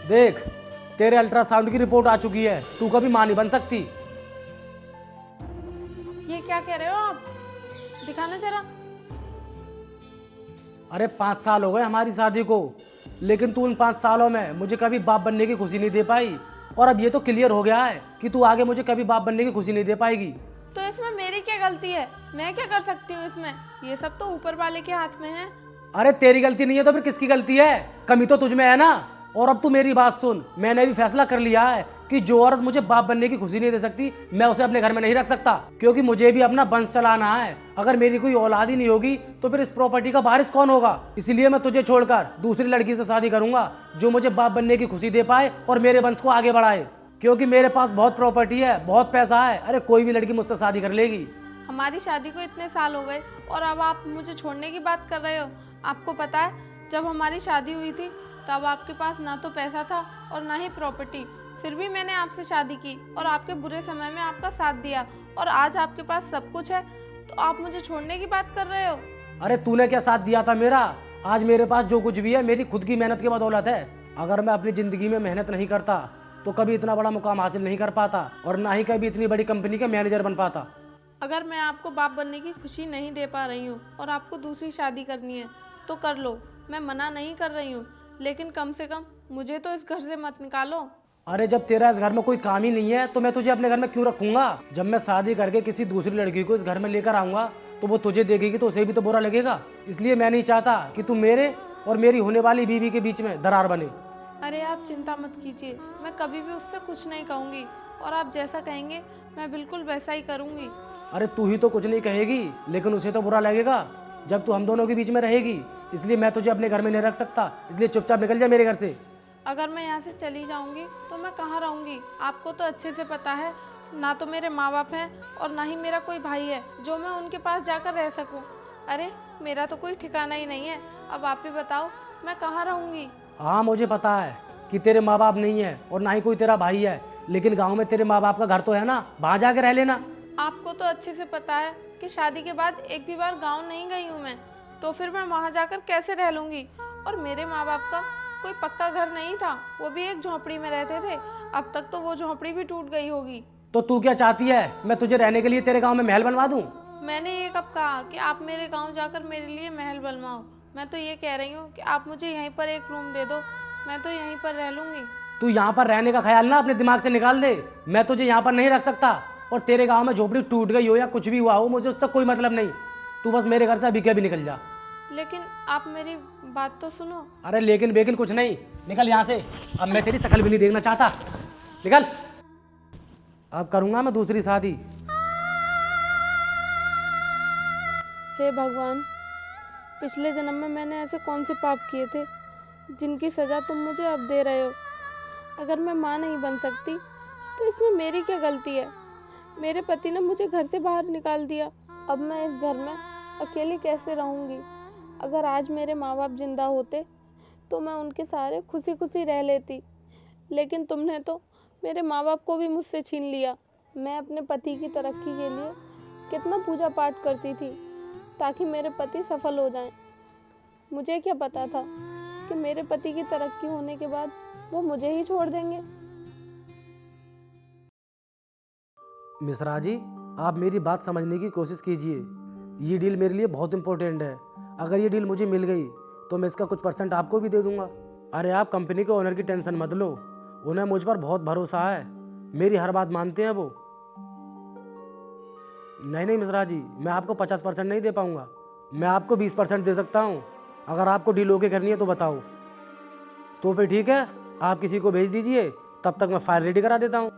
देख, तेरे अल्ट्रासाउंड की रिपोर्ट आ चुकी है, तू कभी मां नहीं बन सकती। ये क्या कह रहे हो आप? दिखाना जरा। अरे 5 साल हो गए हमारी शादी को, लेकिन तू उन 5 सालों में मुझे कभी बाप बनने की खुशी नहीं दे पाई। और अब ये तो क्लियर हो गया है कि तू आगे मुझे कभी बाप बनने की खुशी नहीं दे पाएगी। तो इसमें मेरी क्या गलती है? मैं क्या कर सकती हूँ इसमें? ये सब तो ऊपर वाले के हाथ में है। अरे तेरी गलती नहीं है तो फिर किसकी गलती है? कमी तो तुझ में है ना। और अब तू मेरी बात सुन, मैंने भी फैसला कर लिया है कि जो औरत मुझे बाप बनने की खुशी नहीं दे सकती, मैं उसे अपने घर में नहीं रख सकता, क्योंकि मुझे भी अपना वंश चलाना है। अगर मेरी कोई औलाद ही नहीं होगी तो फिर इस प्रॉपर्टी का वारिस कौन होगा? इसलिए मैं तुझे छोड़कर दूसरी लड़की से शादी करूंगा जो मुझे बाप बनने की खुशी दे पाए और मेरे वंश को आगे बढ़ाए, क्योंकि मेरे पास बहुत प्रॉपर्टी है, बहुत पैसा है। अरे कोई भी लड़की मुझसे शादी कर लेगी। हमारी शादी को इतने साल हो गए और अब आप मुझे छोड़ने की बात कर रहे हो? आपको पता है, जब हमारी शादी हुई थी तब आपके पास ना तो पैसा था और ना ही प्रॉपर्टी, फिर भी मैंने आपसे शादी की और आपके बुरे समय में आपका साथ दिया, और आज आपके पास सब कुछ है तो आप मुझे छोड़ने की बात कर रहे हो? अरे तूने क्या साथ दिया था मेरा? आज मेरे पास जो कुछ भी है मेरी खुद की मेहनत की बदौलत है। अगर मैं अपनी जिंदगी में मेहनत नहीं करता तो कभी इतना बड़ा मुकाम हासिल नहीं कर पाता और ना ही कभी इतनी बड़ी कंपनी का मैनेजर बन पाता। अगर मैं आपको बाप बनने की खुशी नहीं दे पा रही हूँ और आपको दूसरी शादी करनी है तो कर लो, मैं मना नहीं कर रही हूँ, लेकिन कम से कम मुझे तो इस घर से मत निकालो। अरे जब तेरा इस घर में कोई काम ही नहीं है तो मैं तुझे अपने घर में क्यों रखूंगा? जब मैं शादी करके किसी दूसरी लड़की को इस घर में लेकर आऊंगा तो वो तुझे देखेगी तो उसे भी तो बुरा लगेगा। इसलिए मैं नहीं चाहता कि तू मेरे और मेरी होने वाली बीवी के बीच में दरार बने। अरे आप चिंता मत कीजिए, मैं कभी भी उससे कुछ नहीं कहूँगी और आप जैसा कहेंगे मैं बिल्कुल वैसा ही करूँगी। अरे तू ही तो कुछ नहीं कहेगी, लेकिन उसे तो बुरा लगेगा जब तू हम दोनों के बीच में रहेगी। इसलिए मैं तुझे अपने घर में नहीं रख सकता, इसलिए चुपचाप निकल जा मेरे घर से। अगर मैं यहाँ से चली जाऊँगी तो मैं कहाँ रहूँगी? आपको तो अच्छे से पता है, ना तो मेरे माँ बाप हैं और ना ही मेरा कोई भाई है जो मैं उनके पास जाकर रह सकूँ। अरे मेरा तो कोई ठिकाना ही नहीं है। अब आप ही बताओ मैं कहाँ रहूँगी? हाँ मुझे पता है कि तेरे माँ बाप नहीं है और ना ही कोई तेरा भाई है, लेकिन गाँव में तेरे माँ बाप का घर तो है ना, वहाँ जाके रह लेना। आपको तो अच्छे से पता है कि शादी के बाद एक भी बार गांव नहीं गई हूँ मैं, तो फिर मैं वहाँ जाकर कैसे रह लूँगी? और मेरे माँ बाप का कोई पक्का घर नहीं था, वो भी एक झोंपड़ी में रहते थे। अब तक तो वो झोंपड़ी भी टूट गई होगी। तो तू क्या चाहती है, मैं तुझे रहने के लिए तेरे गाँव में महल बनवा दूँ? मैंने ये कब कहा कि आप मेरे गाँव जाकर मेरे लिए महल बनवाओ? मैं तो ये कह रही हूँ कि आप मुझे यहीं पर एक रूम दे दो, मैं तो यहीं पर रह लूँगी। तू यहाँ पर रहने का ख्याल ना अपने दिमाग से निकाल दे। मैं तुझे यहाँ पर नहीं रख सकता, और तेरे गांव में झोपड़ी टूट गई हो या कुछ भी हुआ हो मुझे उससे कोई मतलब नहीं। तू बस मेरे घर से अभी के भी निकल जा। लेकिन आप मेरी बात तो सुनो। अरे लेकिन बेकिन कुछ नहीं, निकल यहाँ से। अब मैं तेरी शक्ल भी नहीं देखना चाहता, निकल। अब करूँगा मैं दूसरी शादी। हे भगवान, पिछले जन्म में मैंने ऐसे कौन से पाप किए थे जिनकी सज़ा तुम मुझे अब दे रहे हो? अगर मैं माँ नहीं बन सकती तो इसमें मेरी क्या गलती है? मेरे पति ने मुझे घर से बाहर निकाल दिया, अब मैं इस घर में अकेली कैसे रहूँगी? अगर आज मेरे माँ बाप जिंदा होते तो मैं उनके सहारे खुशी खुशी रह लेती, लेकिन तुमने तो मेरे माँ बाप को भी मुझसे छीन लिया। मैं अपने पति की तरक्की के लिए कितना पूजा पाठ करती थी ताकि मेरे पति सफल हो जाएं। मुझे क्या पता था कि मेरे पति की तरक्की होने के बाद वो मुझे ही छोड़ देंगे। मिश्रा जी, आप मेरी बात समझने की कोशिश कीजिए। ये डील मेरे लिए बहुत इंपॉर्टेंट है। अगर ये डील मुझे मिल गई तो मैं इसका कुछ % आपको भी दे दूंगा। अरे आप कंपनी के ओनर की टेंशन मत लो, उन्हें मुझ पर बहुत भरोसा है, मेरी हर बात मानते हैं वो। नहीं मिश्रा जी, मैं आपको 50% नहीं दे पाऊंगा, मैं आपको 20% दे सकता हूँ। अगर आपको डील ओके करनी है तो बताओ। तो फिर ठीक है, आप किसी को भेज दीजिए, तब तक मैं फाइल रेडी करा देता हूँ।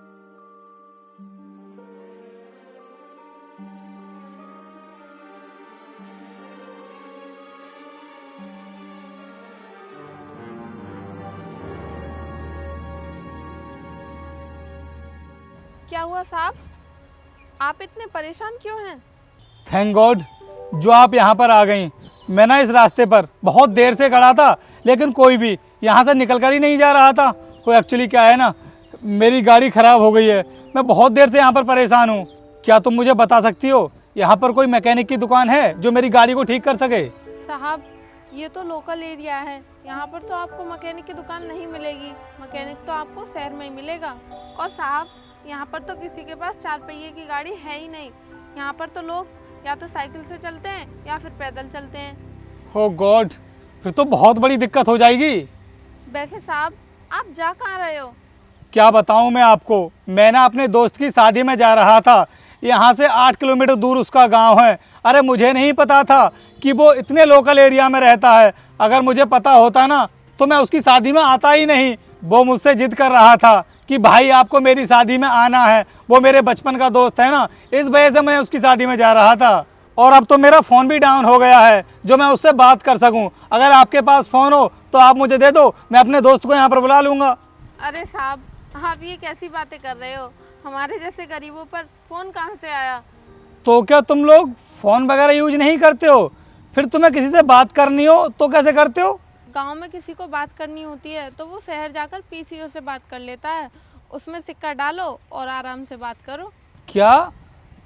क्या हुआ साहब, आप इतने परेशान क्यों हैं? थैंक गॉड जो आप यहाँ पर आ गई। मैं ना इस रास्ते पर बहुत देर से खड़ा था, लेकिन कोई भी यहाँ से निकल कर ही नहीं जा रहा था। वो एक्चुअली क्या है ना, मेरी गाड़ी ख़राब हो गई है, मैं बहुत देर से यहाँ पर परेशान हूँ। क्या तुम मुझे बता सकती हो यहाँ पर कोई मैकेनिक की दुकान है जो मेरी गाड़ी को ठीक कर सके? साहब ये तो लोकल एरिया है, यहाँ पर तो आपको मैकेनिक की दुकान नहीं मिलेगी, मैकेनिक तो आपको शहर में ही मिलेगा। और साहब, यहाँ पर तो किसी के पास 4 पहिए की गाड़ी है ही नहीं। यहाँ पर तो लोग या तो साइकिल से चलते हैं या फिर पैदल चलते हैं। हो गॉड, फिर तो बहुत बड़ी दिक्कत हो जाएगी। वैसे साहब, आप जा कहाँ रहे हो? क्या बताऊं मैं आपको, मैं ना अपने दोस्त की शादी में जा रहा था। यहाँ से 8 किलोमीटर दूर उसका गांव है। अरे मुझे नहीं पता था कि वो इतने लोकल एरिया में रहता है। अगर मुझे पता होता ना तो मैं उसकी शादी में आता ही नहीं। वो मुझसे जिद कर रहा था कि भाई आपको मेरी शादी में आना है। वो मेरे बचपन का दोस्त है ना, इस वजह से मैं उसकी शादी में जा रहा था। और अब तो मेरा फ़ोन भी डाउन हो गया है जो मैं उससे बात कर सकूं। अगर आपके पास फ़ोन हो तो आप मुझे दे दो, मैं अपने दोस्त को यहाँ पर बुला लूँगा। अरे साहब, आप ये कैसी बातें कर रहे हो? हमारे जैसे गरीबों पर फ़ोन कहाँ से आया? तो क्या तुम लोग फ़ोन वगैरह यूज नहीं करते हो? फिर तुम्हें किसी से बात करनी हो तो कैसे करते हो? गांव में किसी को बात करनी होती है तो वो शहर जाकर पीसीओ से बात कर लेता है। उसमें सिक्का डालो और आराम से बात करो। क्या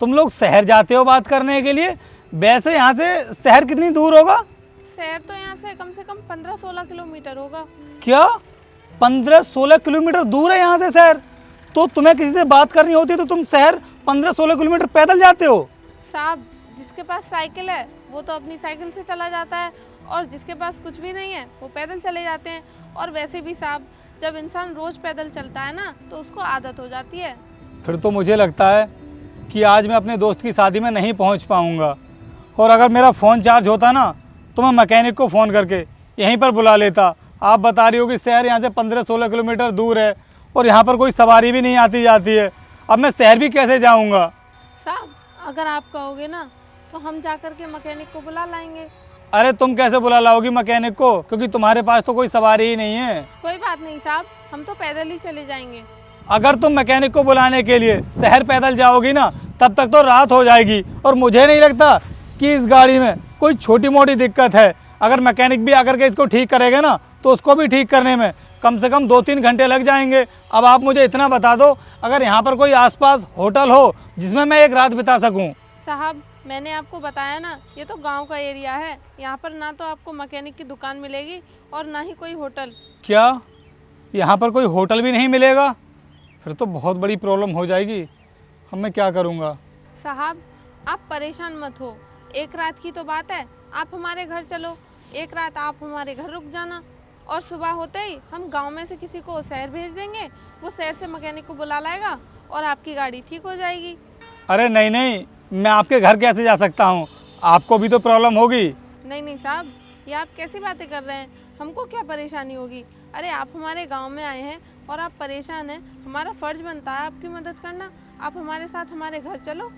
तुम लोग शहर जाते हो बात करने के लिए? वैसे यहाँ से शहर कितनी दूर होगा? शहर तो यहाँ से कम 15-16 किलोमीटर होगा। क्या 15-16 किलोमीटर दूर है यहाँ से शहर? तो तुम्हें किसी से बात करनी होती है तो तुम शहर 15-16 किलोमीटर पैदल जाते हो? साहब, जिसके पास साइकिल है वो तो अपनी साइकिल से चला जाता है, और जिसके पास कुछ भी नहीं है वो पैदल चले जाते हैं। और वैसे भी साहब, जब इंसान रोज़ पैदल चलता है ना तो उसको आदत हो जाती है। फिर तो मुझे लगता है कि आज मैं अपने दोस्त की शादी में नहीं पहुंच पाऊंगा। और अगर मेरा फ़ोन चार्ज होता ना तो मैं मैकेनिक को फ़ोन करके यहीं पर बुला लेता। आप बता रही हो कि शहर यहाँ से 15-16 किलोमीटर दूर है और यहाँ पर कोई सवारी भी नहीं आती जाती है। अब मैं शहर भी कैसे जाऊँगा? साहब, अगर आप कहोगे ना तो हम जा कर के मैकेनिक को बुला लाएंगे। अरे तुम कैसे बुला लाओगी मैकेनिक को, क्योंकि तुम्हारे पास तो कोई सवारी ही नहीं है। कोई बात नहीं साहब, हम तो पैदल ही चले जाएंगे। अगर तुम मैकेनिक को बुलाने के लिए शहर पैदल जाओगी ना तब तक तो रात हो जाएगी। और मुझे नहीं लगता कि इस गाड़ी में कोई छोटी मोटी दिक्कत है। अगर मैकेनिक भी आकर के इसको ठीक करेगा ना तो उसको भी ठीक करने में कम से कम 2-3 घंटे लग जाएंगे। अब आप मुझे इतना बता दो, अगर यहाँ पर कोई आसपास होटल हो जिसमें मैं एक रात बिता सकूँ। साहब, मैंने आपको बताया ना, ये तो गांव का एरिया है। यहाँ पर ना तो आपको मैकेनिक की दुकान मिलेगी और ना ही कोई होटल। क्या यहाँ पर कोई होटल भी नहीं मिलेगा? फिर तो बहुत बड़ी प्रॉब्लम हो जाएगी। अब मैं क्या करूँगा? साहब, आप परेशान मत हो। एक रात की तो बात है, आप हमारे घर चलो। एक रात आप हमारे घर रुक जाना, और सुबह होते ही हम गांव में से किसी को शहर भेज देंगे। वो शहर से मैकेनिक को बुला लाएगा और आपकी गाड़ी ठीक हो जाएगी। अरे नहीं नहीं, मैं आपके घर कैसे जा सकता हूँ? आपको भी तो प्रॉब्लम होगी। नहीं साहब, ये आप कैसी बातें कर रहे हैं? हमको क्या परेशानी होगी? अरे आप हमारे गांव में आए हैं और आप परेशान हैं, हमारा फ़र्ज़ बनता है आपकी मदद करना। आप हमारे साथ हमारे घर चलो।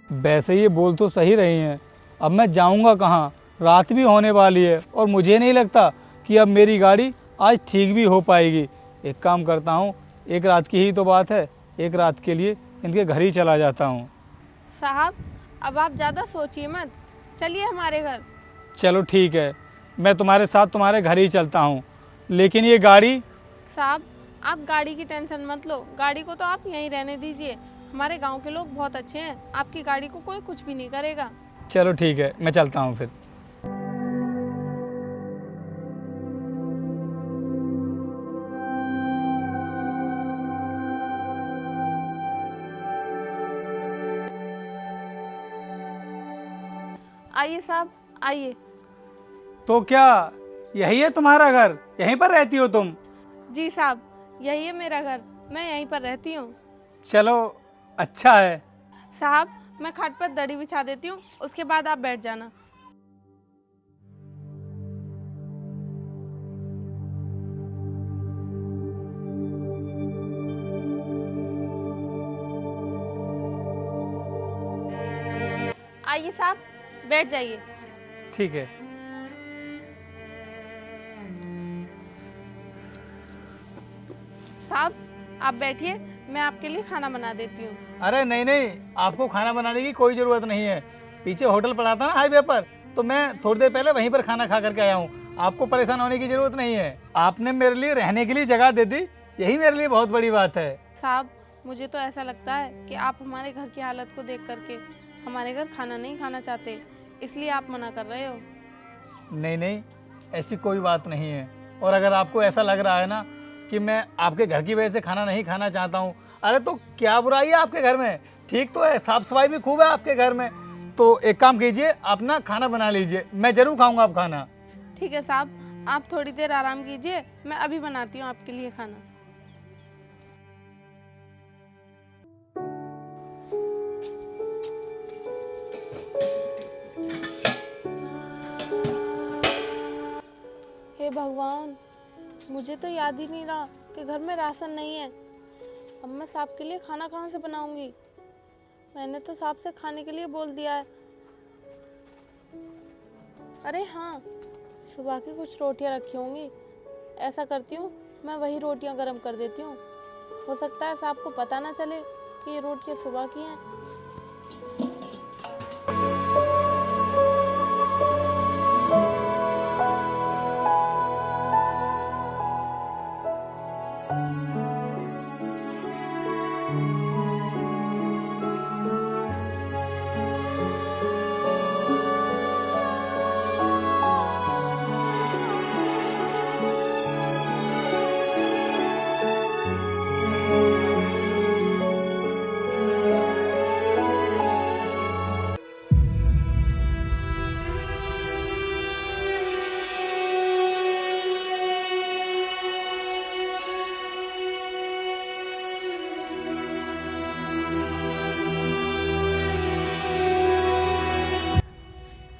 वैसे ये बोल तो सही रही हैं। अब मैं जाऊँगा कहाँ? रात भी होने वाली है और मुझे नहीं लगता कि अब मेरी गाड़ी आज ठीक भी हो पाएगी। एक काम करता हूँ, एक रात की ही तो बात है, एक रात के लिए इनके घर ही चला जाता हूँ। साहब, अब आप ज़्यादा सोचिए मत, चलिए हमारे घर। चलो ठीक है, मैं तुम्हारे साथ तुम्हारे घर ही चलता हूँ। लेकिन ये गाड़ी? साहब, आप गाड़ी की टेंशन मत लो, गाड़ी को तो आप यहीं रहने दीजिए। हमारे गांव के लोग बहुत अच्छे हैं, आपकी गाड़ी को कोई कुछ भी नहीं करेगा। चलो ठीक है, मैं चलता हूँ फिर। आइए साहब, आइए। तो क्या यही है तुम्हारा घर? यहीं पर रहती हो तुम? जी साहब, यही है मेरा घर, मैं यहीं पर रहती हूँ। चलो अच्छा है। साहब, मैं खाट पर दरी बिछा देती हूँ, उसके बाद आप बैठ जाना। आइए साहब, बैठ जाइए। ठीक है। साहब, आप बैठिए, मैं आपके लिए खाना बना देती हूँ। अरे नहीं नहीं, आपको खाना बनाने की कोई ज़रूरत नहीं है। पीछे होटल पड़ा था ना हाईवे पर, तो मैं थोड़ी देर पहले वहीं पर खाना खा करके आया हूँ। आपको परेशान होने की ज़रूरत नहीं है। आपने मेरे लिए रहने के लिए जगह दे दी, यही मेरे लिए बहुत बड़ी बात है। साहब, मुझे तो ऐसा लगता है कि आप हमारे घर की हालत को देख करके हमारे घर खाना नहीं खाना चाहते, इसलिए आप मना कर रहे हो। नहीं नहीं, ऐसी कोई बात नहीं है। और अगर आपको ऐसा लग रहा है ना कि मैं आपके घर की वजह से खाना नहीं खाना चाहता हूँ, अरे तो क्या बुराई है आपके घर में? ठीक तो है, साफ सफाई भी खूब है आपके घर में। तो एक काम कीजिए, आप ना खाना बना लीजिए, मैं ज़रूर खाऊंगा आप खाना। ठीक है साहब, आप थोड़ी देर आराम कीजिए, मैं अभी बनाती हूँ आपके लिए खाना। हे भगवान, मुझे तो याद ही नहीं रहा कि घर में राशन नहीं है। अब मैं साहब के लिए खाना कहाँ से बनाऊंगी? मैंने तो साहब से खाने के लिए बोल दिया है। अरे हाँ, सुबह की कुछ रोटियां रखी होंगी। ऐसा करती हूँ, मैं वही रोटियां गरम कर देती हूँ। हो सकता है साहब को पता ना चले कि ये रोटियां सुबह की हैं।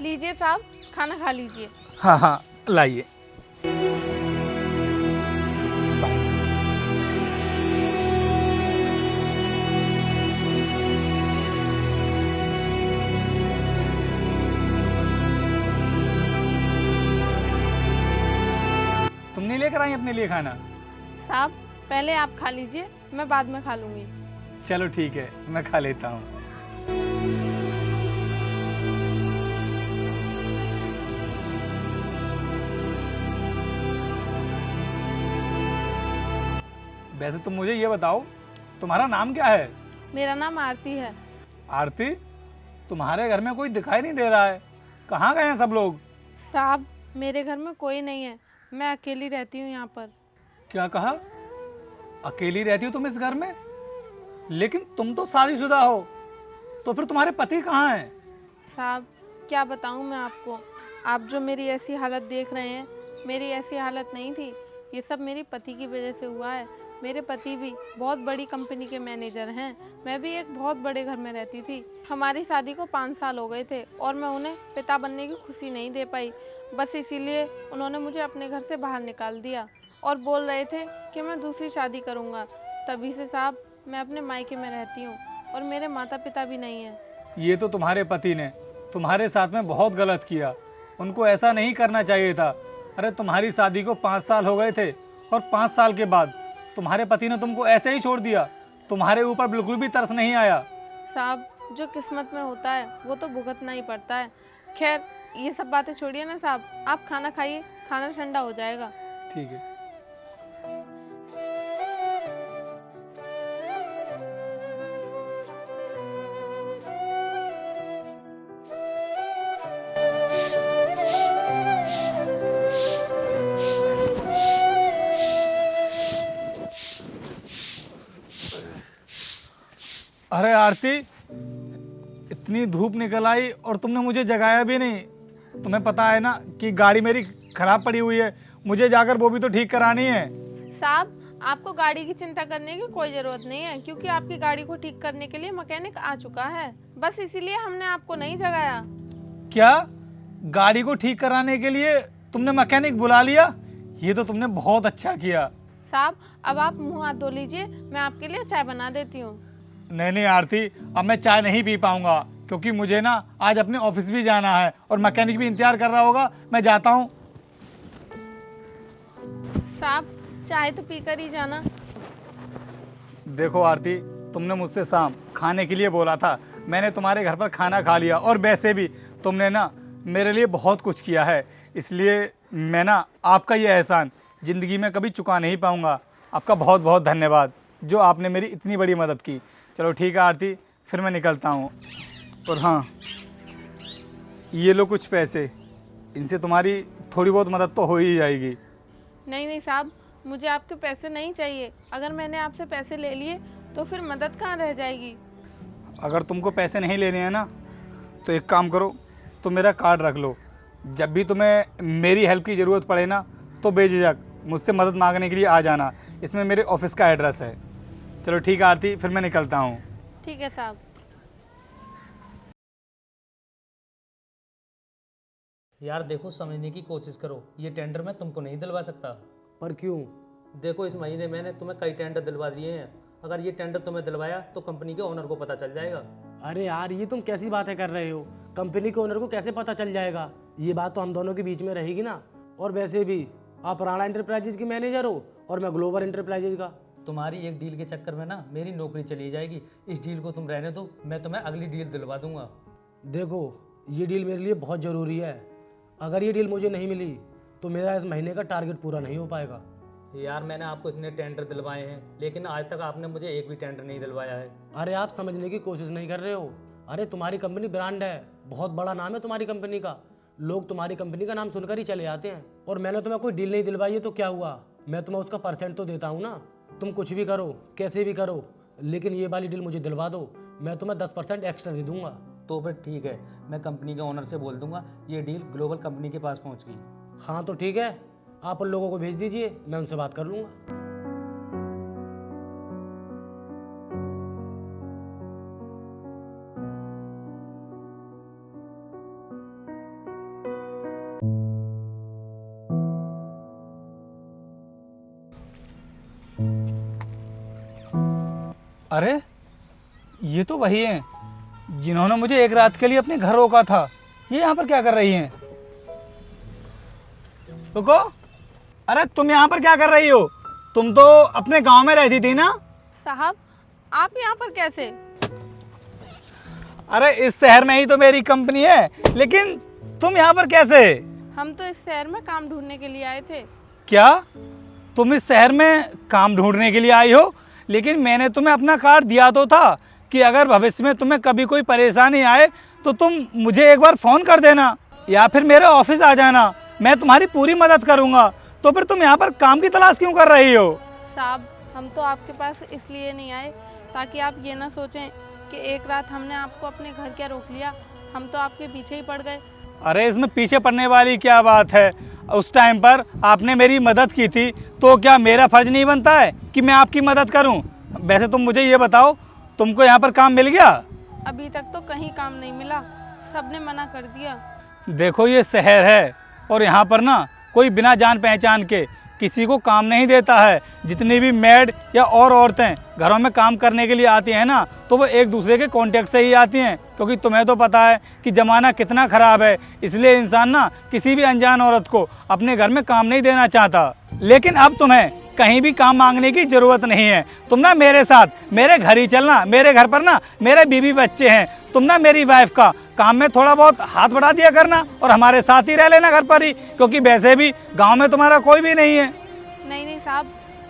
लीजिए साहब, खाना खा लीजिए। हाँ हाँ, लाइए। तुम नहीं लेकर आई अपने लिए खाना? साहब पहले आप खा लीजिए, मैं बाद में खा लूँगी। चलो ठीक है, मैं खा लेता हूँ। वैसे तुम मुझे ये बताओ, तुम्हारा नाम क्या है? मेरा नाम आरती है। आरती, तुम्हारे घर में कोई दिखाई नहीं दे रहा है, कहाँ गए हैं सब लोग? साहब मेरे घर में कोई नहीं है, मैं अकेली रहती हूँ यहाँ पर। क्या कहा? अकेली रहती हो तुम इस घर में? लेकिन तुम तो शादीशुदा हो, तो फिर तुम्हारे पति कहाँ हैं? साहब क्या बताऊँ मैं आपको, आप जो मेरी ऐसी हालत देख रहे हैं, मेरी ऐसी हालत नहीं थी। ये सब मेरे पति की वजह से हुआ है। मेरे पति भी बहुत बड़ी कंपनी के मैनेजर हैं, मैं भी एक बहुत बड़े घर में रहती थी। हमारी शादी को 5 साल हो गए थे और मैं उन्हें पिता बनने की खुशी नहीं दे पाई। बस इसीलिए उन्होंने मुझे अपने घर से बाहर निकाल दिया और बोल रहे थे कि मैं दूसरी शादी करूँगा। तभी से साहब मैं अपने मायके में रहती हूँ और मेरे माता पिता भी नहीं हैं। ये तो तुम्हारे पति ने तुम्हारे साथ में बहुत गलत किया, उनको ऐसा नहीं करना चाहिए था। अरे तुम्हारी शादी को 5 साल हो गए थे और 5 साल के बाद तुम्हारे पति ने तुमको ऐसे ही छोड़ दिया, तुम्हारे ऊपर बिल्कुल भी तरस नहीं आया। साहब जो किस्मत में होता है वो तो भुगतना ही पड़ता है। खैर ये सब बातें छोड़िए ना साहब, आप खाना खाइए, खाना ठंडा हो जाएगा। ठीक है। अरे आरती, इतनी धूप निकल आई और तुमने मुझे जगाया भी नहीं। तुम्हें पता है ना कि गाड़ी मेरी खराब पड़ी हुई है, मुझे जाकर वो भी तो ठीक करानी है। साहब आपको गाड़ी की चिंता करने की कोई ज़रूरत नहीं है, क्योंकि आपकी गाड़ी को ठीक करने के लिए मैकेनिक आ चुका है। बस इसीलिए हमने आपको नहीं जगाया। क्या? गाड़ी को ठीक कराने के लिए तुमने मैकेनिक बुला लिया? ये तो तुमने बहुत अच्छा किया। साहब अब आप मुंह हाथ धो लीजिए, मैं आपके लिए चाय बना देती हूँ। नहीं नहीं आरती, अब मैं चाय नहीं पी पाऊंगा, क्योंकि मुझे ना आज अपने ऑफिस भी जाना है और मैकेनिक भी इंतजार कर रहा होगा। मैं जाता हूँ। साहब चाय तो पीकर ही जाना। देखो आरती, तुमने मुझसे शाम खाने के लिए बोला था, मैंने तुम्हारे घर पर खाना खा लिया और वैसे भी तुमने ना मेरे लिए बहुत कुछ किया है, इसलिए मैं ना आपका ये एहसान ज़िंदगी में कभी चुका नहीं पाऊंगा। आपका बहुत बहुत धन्यवाद जो आपने मेरी इतनी बड़ी मदद की। चलो ठीक है आरती, फिर मैं निकलता हूँ। और हाँ, ये लो कुछ पैसे, इनसे तुम्हारी थोड़ी बहुत मदद तो हो ही जाएगी। नहीं नहीं साहब, मुझे आपके पैसे नहीं चाहिए। अगर मैंने आपसे पैसे ले लिए तो फिर मदद कहाँ रह जाएगी। अगर तुमको पैसे नहीं लेने हैं ना तो एक काम करो, तुम मेरा कार्ड रख लो। जब भी तुम्हें मेरी हेल्प की ज़रूरत पड़े ना तो बेझिझक मुझसे मदद मांगने के लिए आ जाना। इसमें मेरे ऑफिस का एड्रेस है। चलो ठीक है आरती, फिर मैं निकलता हूँ। ठीक है साहब। यार देखो, समझने की कोशिश करो, ये टेंडर मैं तुमको नहीं दिलवा सकता। पर क्यों? देखो, इस महीने मैंने तुम्हें कई टेंडर दिलवा दिए हैं। अगर ये टेंडर तुम्हें दिलवाया तो कंपनी के ओनर को पता चल जाएगा। अरे यार, ये तुम कैसी बातें कर रहे हो? कंपनी के ओनर को कैसे पता चल जाएगा? ये बात तो हम दोनों के बीच में रहेगी ना। और वैसे भी आप राणा इंटरप्राइजेज के मैनेजर हो और मैं ग्लोबल इंटरप्राइजेज का। तुम्हारी एक डील के चक्कर में ना मेरी नौकरी चली जाएगी। इस डील को तुम रहने दो, मैं तुम्हें अगली डील दिलवा दूंगा। देखो, ये डील मेरे लिए बहुत ज़रूरी है। अगर ये डील मुझे नहीं मिली तो मेरा इस महीने का टारगेट पूरा नहीं हो पाएगा। यार मैंने आपको इतने टेंडर दिलवाए हैं, लेकिन आज तक आपने मुझे एक भी टेंडर नहीं दिलवाया है। अरे आप समझने की कोशिश नहीं कर रहे हो। अरे तुम्हारी कंपनी ब्रांड है, बहुत बड़ा नाम है तुम्हारी कंपनी का। लोग तुम्हारी कंपनी का नाम सुनकर ही चले आते हैं। और मैंने तुम्हें कोई डील नहीं दिलवाई है तो क्या हुआ? मैं तुम्हें उसका परसेंट तो देता हूँ ना। तुम कुछ भी करो, कैसे भी करो, लेकिन ये वाली डील मुझे दिलवा दो। मैं तुम्हें 10% एक्स्ट्रा दे दूंगा। तो फिर ठीक है, मैं कंपनी के ओनर से बोल दूंगा ये डील ग्लोबल कंपनी के पास पहुंच गई। हाँ तो ठीक है, आप उन लोगों को भेज दीजिए, मैं उनसे बात कर लूँगा। अरे ये तो वही हैं जिन्होंने मुझे एक रात के लिए अपने घर रोका था। ये यहाँ पर क्या कर रही हैं? रुको, अरे तुम यहाँ पर क्या कर रही हो? तुम तो अपने गांव में रहती थी ना? साहब, आप यहाँ पर कैसे? अरे इस शहर में ही तो मेरी कंपनी है, लेकिन तुम यहाँ पर कैसे? हम तो इस शहर में काम ढूंढने के लिए आए थे। क्या तुम इस शहर में काम ढूंढने के लिए आई हो? लेकिन मैंने तुम्हें अपना कार्ड दिया तो था कि अगर भविष्य में तुम्हें कभी कोई परेशानी आए तो तुम मुझे एक बार फ़ोन कर देना या फिर मेरे ऑफिस आ जाना, मैं तुम्हारी पूरी मदद करूँगा। तो फिर तुम यहाँ पर काम की तलाश क्यों कर रही हो? साहब, हम तो आपके पास इसलिए नहीं आए ताकि आप ये ना सोचें कि एक रात हमने आपको अपने घर क्या रोक लिया। हम तो आपके पीछे ही पड़ गए। अरे इसमें पीछे पड़ने वाली क्या बात है? उस टाइम पर आपने मेरी मदद की थी, तो क्या मेरा फर्ज नहीं बनता है कि मैं आपकी मदद करूं? वैसे तुम मुझे ये बताओ, तुमको यहाँ पर काम मिल गया? अभी तक तो कहीं काम नहीं मिला, सबने मना कर दिया। देखो ये शहर है और यहाँ पर ना कोई बिना जान पहचान के किसी को काम नहीं देता है। जितनी भी मेड या और औरतें घरों में काम करने के लिए आती हैं ना, तो वो एक दूसरे के कांटेक्ट से ही आती हैं, क्योंकि तुम्हें तो पता है कि ज़माना कितना ख़राब है। इसलिए इंसान ना किसी भी अनजान औरत को अपने घर में काम नहीं देना चाहता। लेकिन अब तुम्हें कहीं भी काम मांगने की ज़रूरत नहीं है। तुम ना मेरे साथ मेरे घर ही चलना। मेरे घर पर ना मेरे बीवी बच्चे हैं। तुम ना मेरी वाइफ का काम में थोड़ा बहुत हाथ बढ़ा दिया करना और हमारे साथ ही रह लेना घर पर ही, क्योंकि वैसे भी गांव में तुम्हारा कोई भी नहीं है। नहीं नहीं साहब,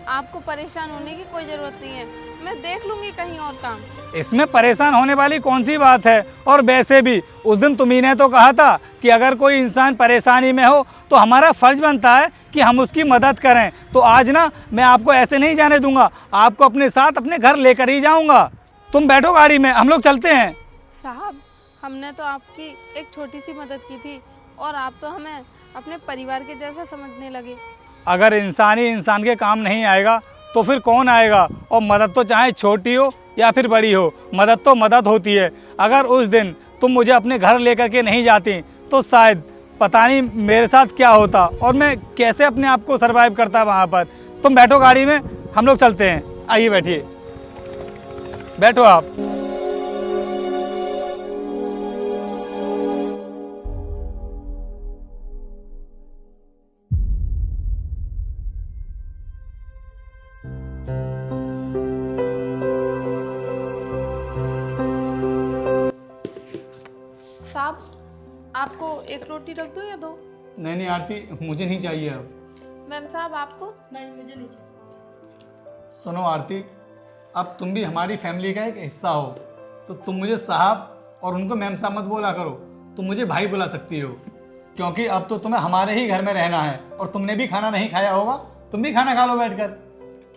आपको परेशान होने की कोई ज़रूरत नहीं है, मैं देख लूँगी कहीं और काम। इसमें परेशान होने वाली कौन सी बात है? और वैसे भी उस दिन तुम्ही ने तो कहा था कि अगर कोई इंसान परेशानी में हो तो हमारा फर्ज बनता है कि हम उसकी मदद करें। तो आज ना मैं आपको ऐसे नहीं जाने दूंगा, आपको अपने साथ अपने घर लेकर ही जाऊंगा। तुम बैठो गाड़ी में, हम लोग चलते हैं। साहब, हमने तो आपकी एक छोटी सी मदद की थी और आप तो हमें अपने परिवार के जैसा समझने लगे। अगर इंसान ही इंसान के काम नहीं आएगा तो फिर कौन आएगा? और मदद तो चाहे छोटी हो या फिर बड़ी हो, मदद तो मदद होती है। अगर उस दिन तुम मुझे अपने घर लेकर के नहीं जाती तो शायद पता नहीं मेरे साथ क्या होता और मैं कैसे अपने आप को सर्वाइव करता वहाँ पर। तुम बैठो गाड़ी में, हम लोग चलते हैं। आइए बैठिए, बैठो आप। साहब, आपको एक रोटी रख दूँ या दो? नहीं नहीं आरती, मुझे नहीं चाहिए अब। मैम साहब, आपको? नहीं, मुझे नहीं चाहिए। सुनो आरती, अब तुम भी हमारी फैमिली का एक हिस्सा हो, तो तुम मुझे साहब और उनको मैम साहब मत बोला करो, तुम मुझे भाई बुला सकती हो। क्योंकि अब तो तुम्हें हमारे ही घर में रहना है और तुमने भी खाना नहीं खाया होगा, तुम भी खाना खा लो बैठकर।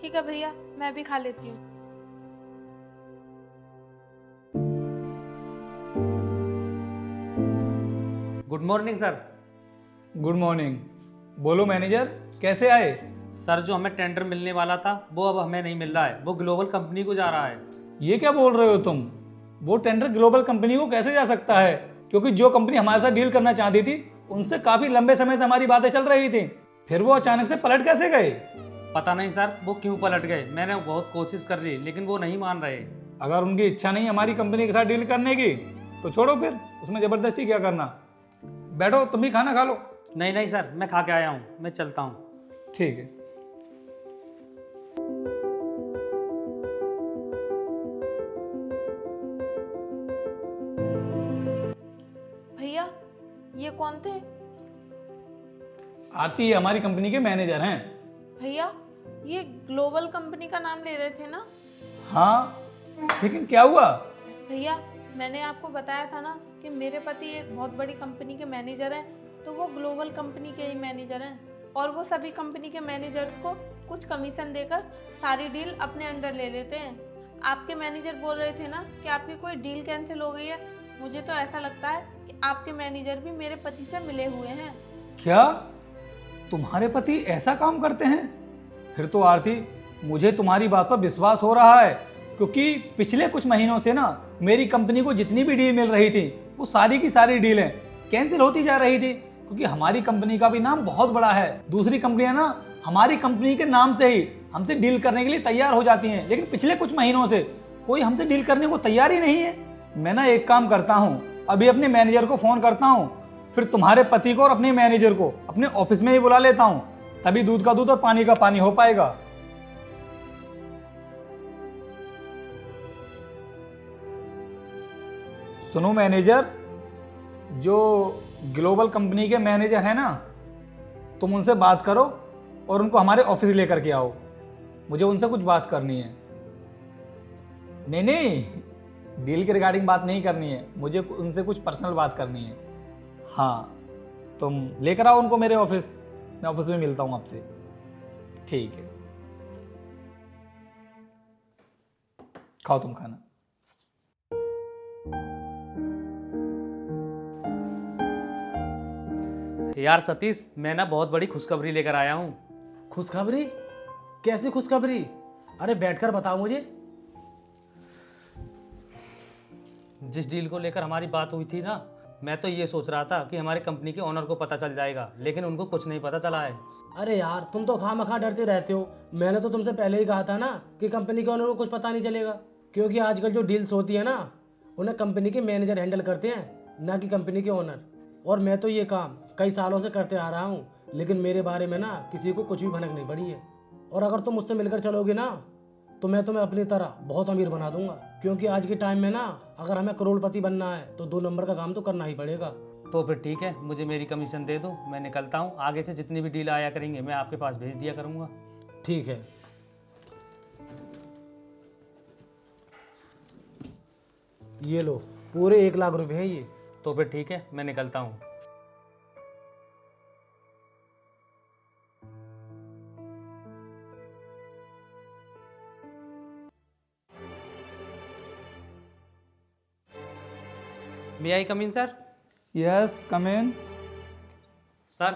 ठीक है भैया, मैं भी खा लेती हूँ। Good morning sir. Good morning. बोलो मैनेजर, कैसे आए? सर जो हमें टेंडर मिलने वाला था वो अब हमें नहीं मिल रहा है, वो ग्लोबल कंपनी को जा रहा है। ये क्या बोल रहे हो तुम? वो टेंडर ग्लोबल कंपनी को कैसे जा सकता है? क्योंकि जो कंपनी हमारे साथ डील करना चाहती थी उनसे काफी लंबे समय से हमारी बातें चल रही थी, फिर वो अचानक से पलट कैसे गए? पता नहीं सर वो क्यों पलट गए, मैंने बहुत कोशिश कर ली लेकिन वो नहीं मान रहे। अगर उनकी इच्छा नहीं हमारी कंपनी के साथ डील करने की तो छोड़ो, फिर उसमें जबरदस्ती क्या करना। बैठो, तुम भी खाना खा लो। नहीं नहीं सर, मैं खा के आया हूँ, मैं चलता हूँ। ठीक है। भैया ये कौन थे? आरती हमारी कंपनी के मैनेजर हैं। भैया ये ग्लोबल कंपनी का नाम ले रहे थे ना? हाँ, लेकिन क्या हुआ? भैया मैंने आपको बताया था ना कि मेरे पति एक बहुत बड़ी कंपनी के मैनेजर हैं, तो वो ग्लोबल कंपनी के ही मैनेजर हैं और वो सभी कंपनी के मैनेजर्स को कुछ कमीशन देकर सारी डील अपने अंडर ले लेते हैं। आपके मैनेजर बोल रहे थे ना कि आपकी कोई डील कैंसिल हो गई है। मुझे तो ऐसा लगता है कि आपके मैनेजर भी मेरे पति से मिले हुए हैं। क्या तुम्हारे पति ऐसा काम करते हैं? फिर तो आरती मुझे तुम्हारी बात पर विश्वास हो रहा है, क्योंकि पिछले कुछ महीनों से ना मेरी कंपनी को जितनी भी डील मिल रही थी वो सारी की सारी डीलें कैंसिल होती जा रही थी, क्योंकि हमारी कंपनी का भी नाम बहुत बड़ा है। दूसरी कंपनियां ना हमारी कंपनी के नाम से ही हमसे डील करने के लिए तैयार हो जाती हैं, लेकिन पिछले कुछ महीनों से कोई हमसे डील करने को तैयार ही नहीं है। मैं ना एक काम करता हूँ, अभी अपने मैनेजर को फोन करता हूँ, फिर तुम्हारे पति को और अपने मैनेजर को अपने ऑफिस में ही बुला लेता हूँ, तभी दूध का दूध और पानी का पानी हो पाएगा। सुनो मैनेजर, जो ग्लोबल कंपनी के मैनेजर है ना, तुम उनसे बात करो और उनको हमारे ऑफिस लेकर के आओ, मुझे उनसे कुछ बात करनी है। नहीं नहीं, डील के रिगार्डिंग बात नहीं करनी है, मुझे उनसे कुछ पर्सनल बात करनी है। हाँ, तुम लेकर आओ उनको मेरे ऑफिस, मैं ऑफिस में मिलता हूँ आपसे। ठीक है, खाओ तुम खाना। यार सतीश, मैं ना बहुत बड़ी खुशखबरी लेकर आया हूँ। खुशखबरी? कैसी खुशखबरी? अरे बैठकर बताओ मुझे। जिस डील को लेकर हमारी बात हुई थी ना, मैं तो ये सोच रहा था कि हमारी कंपनी के ओनर को पता चल जाएगा, लेकिन उनको कुछ नहीं पता चला है। अरे यार तुम तो खामखा डरते रहते हो। मैंने तो तुमसे पहले ही कहा था ना कि कंपनी के ओनर को कुछ पता नहीं चलेगा, क्योंकि आजकल जो डील्स होती है ना उन्हें कंपनी के मैनेजर हैंडल करते हैं, ना कि कंपनी के ओनर। और मैं तो ये काम कई सालों से करते आ रहा हूँ, लेकिन मेरे बारे में ना किसी को कुछ भी भनक नहीं पड़ी है। और अगर तुम मुझसे मिलकर चलोगे ना तो मैं तुम्हें अपनी तरह बहुत अमीर बना दूंगा, क्योंकि आज के टाइम में ना अगर हमें करोड़पति बनना है तो 2 नंबर का काम तो करना ही पड़ेगा। तो फिर ठीक है, मुझे मेरी कमीशन दे दो, मैं निकलता हूँ। आगे से जितनी भी डील आया करेंगे मैं आपके पास भेज दिया करूँगा। ठीक है। ये लो, पूरे 1 लाख रुपए हैं ये। तो फिर ठीक है, मैं निकलता हूँ। मे आई कम इन सर? यस, कम इन। सर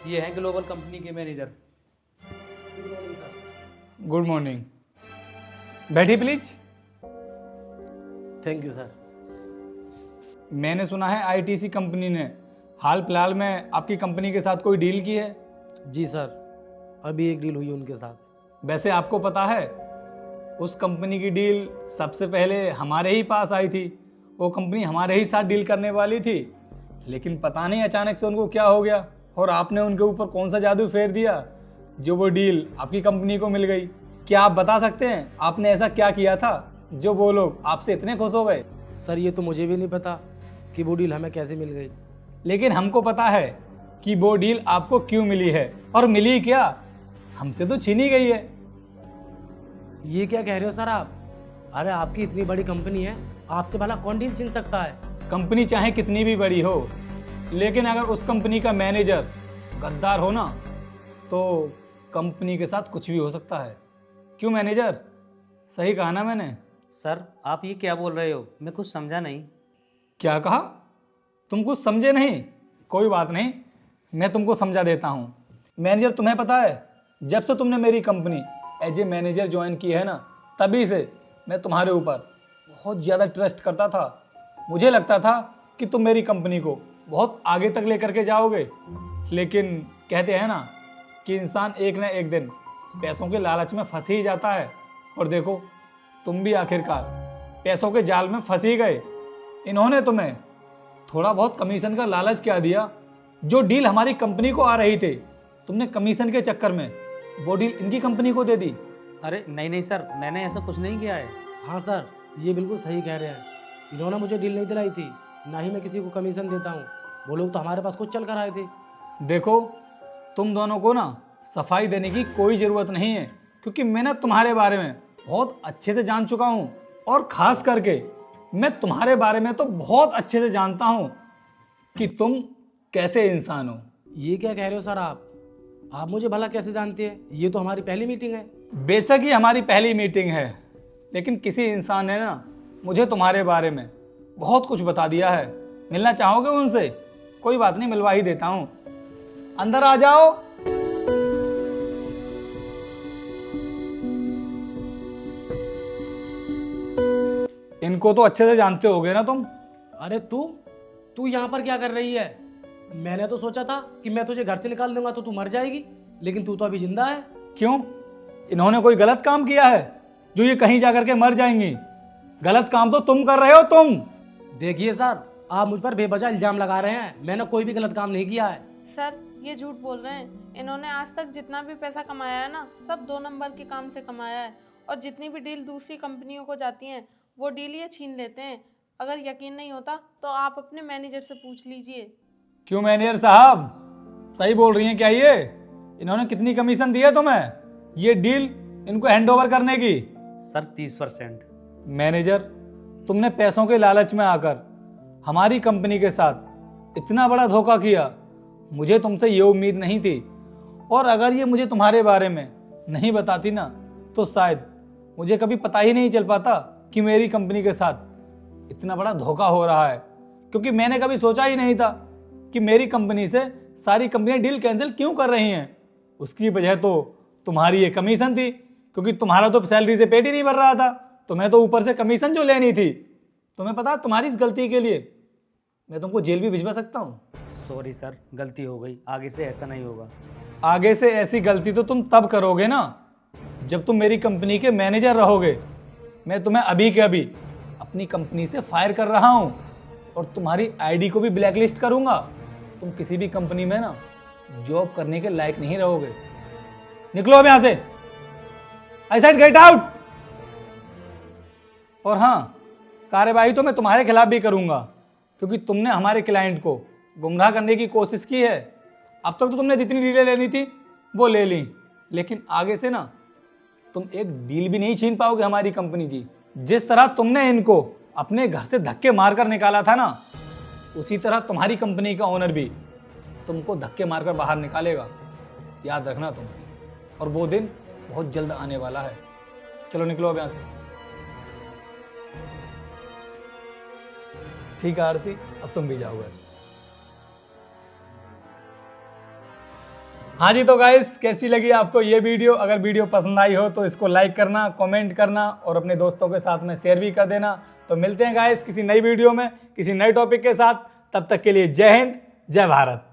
ये है ग्लोबल कंपनी के मैनेजर। गुड मॉर्निंग, बैठिए प्लीज। Thank you sir. मैंने सुना है आईटीसी कंपनी ने हाल फिलहाल में आपकी कंपनी के साथ कोई डील की है? जी सर, अभी एक डील हुई उनके साथ। वैसे आपको पता है उस कंपनी की डील सबसे पहले हमारे ही पास आई थी, वो कंपनी हमारे ही साथ डील करने वाली थी, लेकिन पता नहीं अचानक से उनको क्या हो गया और आपने उनके ऊपर कौन सा जादू फेर दिया जो वो डील आपकी कंपनी को मिल गई। क्या आप बता सकते हैं आपने ऐसा क्या किया था जो वो लोग आपसे इतने खुश हो गए? सर ये तो मुझे भी नहीं पता कि वो डील हमें कैसे मिल गई, लेकिन हमको पता है कि वो डील आपको क्यों मिली है, और मिली क्या, हमसे तो छीनी गई है। ये क्या कह रहे हो सर आप? अरे आपकी इतनी बड़ी कंपनी है, आपसे भला कौन डील छीन सकता है? कंपनी चाहे कितनी भी बड़ी हो, लेकिन अगर उस कंपनी का मैनेजर गद्दार हो ना तो कंपनी के साथ कुछ भी हो सकता है। क्यों मैनेजर, सही कहा ना मैंने? सर आप ये क्या बोल रहे हो, मैं कुछ समझा नहीं। क्या कहा? तुम कुछ समझे नहीं? कोई बात नहीं, मैं तुमको समझा देता हूँ। मैनेजर, तुम्हें पता है जब से तुमने मेरी company as a manager join की है ना, तभी से मैं तुम्हारे ऊपर बहुत ज़्यादा ट्रस्ट करता था। मुझे लगता था कि तुम मेरी कंपनी को बहुत आगे तक लेकर के जाओगे, लेकिन कहते हैं ना कि इंसान एक ना एक दिन पैसों के लालच में फंस ही जाता है। और देखो, तुम भी आखिरकार पैसों के जाल में फंस ही गए। इन्होंने तुम्हें थोड़ा बहुत कमीशन का लालच क्या दिया? जो डील हमारी कंपनी को आ रही थी, तुमने कमीशन के चक्कर में वो डील इनकी कंपनी को दे दी। अरे नहीं नहीं सर, मैंने ऐसा कुछ नहीं किया है। हाँ सर, ये बिल्कुल सही कह रहे हैं। इन्होंने मुझे डील नहीं दिलाई थी, ना ही मैं किसी को कमीशन देता हूँ। वो लोग तो हमारे पास खुद चल कर आए थे। देखो, तुम दोनों को ना सफाई देने की कोई ज़रूरत नहीं है, क्योंकि मैं ना तुम्हारे बारे में बहुत अच्छे से जान चुका हूँ। और ख़ास करके मैं तुम्हारे बारे में तो बहुत अच्छे से जानता हूँ कि तुम कैसे इंसान हो। ये क्या कह रहे हो सर आप मुझे भला कैसे जानते हैं? ये तो हमारी पहली मीटिंग है। बेशक ही हमारी पहली मीटिंग है, लेकिन किसी इंसान ने ना मुझे तुम्हारे बारे में बहुत कुछ बता दिया है। मिलना चाहोगे उनसे? कोई बात नहीं, मिलवा ही देता हूँ। अंदर आ जाओ। इनको तो अच्छे से जानते होगे ना तुम। अरे तू यहाँ पर क्या कर रही है? मैंने तो सोचा था कि मैं तुझे घर से निकाल दूंगा तो तू मर जाएगी, लेकिन तू तो अभी जिंदा है। क्यों? इन्होंने कोई गलत काम किया है जो ये कहीं जाकर के मर जाएंगी? गलत काम तो तुम कर रहे हो। तुम देखिए सर, आप मुझ पर बेवजह इल्जाम लगा रहे हैं। मैंने कोई भी गलत काम नहीं किया है। सर ये झूठ बोल रहे हैं। इन्होंने आज तक जितना भी पैसा कमाया है ना, सब 2 नंबर के काम से कमाया है। और जितनी भी डील दूसरी कंपनियों को जाती हैं, वो डील ये छीन लेते हैं। अगर यकीन नहीं होता तो आप अपने मैनेजर से पूछ लीजिए। क्यों मैनेजर साहब, सही बोल रही हैं क्या ये? इन्होंने कितनी कमीशन दी है तुम्हें ये डील इनको हैंड ओवर करने की? सर 30%। मैनेजर, तुमने पैसों के लालच में आकर हमारी कंपनी के साथ इतना बड़ा धोखा किया, मुझे तुमसे ये उम्मीद नहीं थी। और अगर ये मुझे तुम्हारे बारे में नहीं बताती ना, तो शायद मुझे कभी पता ही नहीं चल पाता कि मेरी कंपनी के साथ इतना बड़ा धोखा हो रहा है। क्योंकि मैंने कभी सोचा ही नहीं था कि मेरी कंपनी से सारी कंपनियां डील कैंसिल क्यों कर रही हैं। उसकी वजह तो तुम्हारी ये कमीशन थी, क्योंकि तुम्हारा तो सैलरी से पेट ही नहीं भर रहा था। तुम्हें तो ऊपर से कमीशन जो लेनी थी। तुम्हें पता, तुम्हारी इस गलती के लिए मैं तुमको जेल भी भिजवा सकता हूँ। सॉरी सर, गलती हो गई, आगे से ऐसा नहीं होगा। आगे से ऐसी गलती तो तुम तब करोगे ना जब तुम मेरी कंपनी के मैनेजर रहोगे। मैं तुम्हें अभी के अभी अपनी कंपनी से फायर कर रहा हूँ और तुम्हारी आईडी को भी ब्लैकलिस्ट करूंगा। तुम किसी भी कंपनी में ना जॉब करने के लायक नहीं रहोगे। निकलो अब यहां से। I said get out. और हाँ, कार्यवाही तो मैं तुम्हारे खिलाफ भी करूंगा, क्योंकि तुमने हमारे क्लाइंट को गुमराह करने की कोशिश की है। अब तक तो तुमने जितनी डीलें लेनी थी वो ले ली, लेकिन आगे से ना तुम एक डील भी नहीं छीन पाओगे हमारी कंपनी की। जिस तरह तुमने इनको अपने घर से धक्के मारकर निकाला था ना, उसी तरह तुम्हारी कंपनी का ओनर भी तुमको धक्के मारकर बाहर निकालेगा। याद रखना तुम। और वो दिन बहुत जल्द आने वाला है। चलो निकलो अब यहाँ से। ठीक है आरती, अब तुम भी जाओ घर। हाँ जी, तो गाइस कैसी लगी आपको ये वीडियो? अगर वीडियो पसंद आई हो तो इसको लाइक करना, कमेंट करना और अपने दोस्तों के साथ में शेयर भी कर देना। तो मिलते हैं गाइस किसी नई वीडियो में, किसी नए टॉपिक के साथ। तब तक के लिए जय हिंद, जय भारत।